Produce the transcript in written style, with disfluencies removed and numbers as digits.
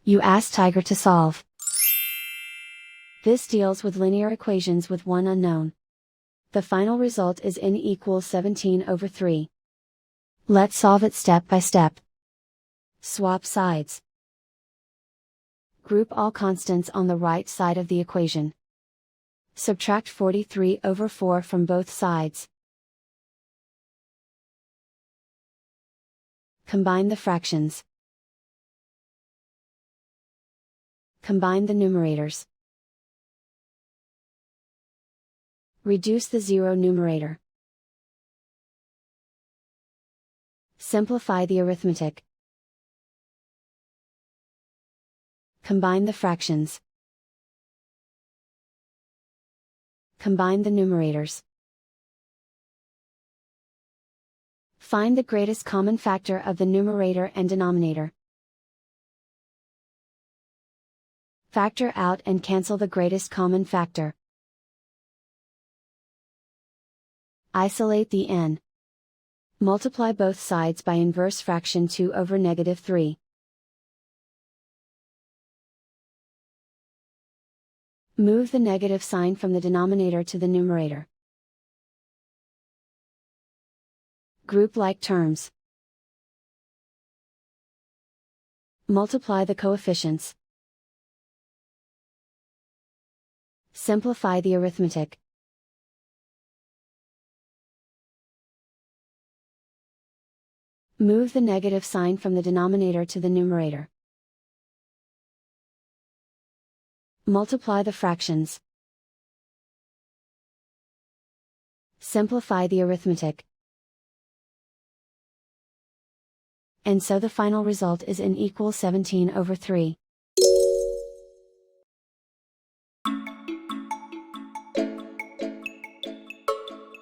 You ask Tiger to solve. This deals with linear equations with one unknown. The final result is n equals 17/3. Let's solve it step by step. Swap sides. Group all constants on the right side of the equation. Subtract 43/4 from both sides. Combine the fractions. Combine the numerators. Reduce the zero numerator. Simplify the arithmetic. Combine the fractions. Combine the numerators. Find the greatest common factor of the numerator and denominator. Factor out and cancel the greatest common factor. Isolate the n. Multiply both sides by inverse fraction 2/3. Move the negative sign from the denominator to the numerator. Group like terms. Multiply the coefficients. Simplify the arithmetic. Move the negative sign from the denominator to the numerator. Multiply the fractions. Simplify the arithmetic. And so the final result is n equals 17/3.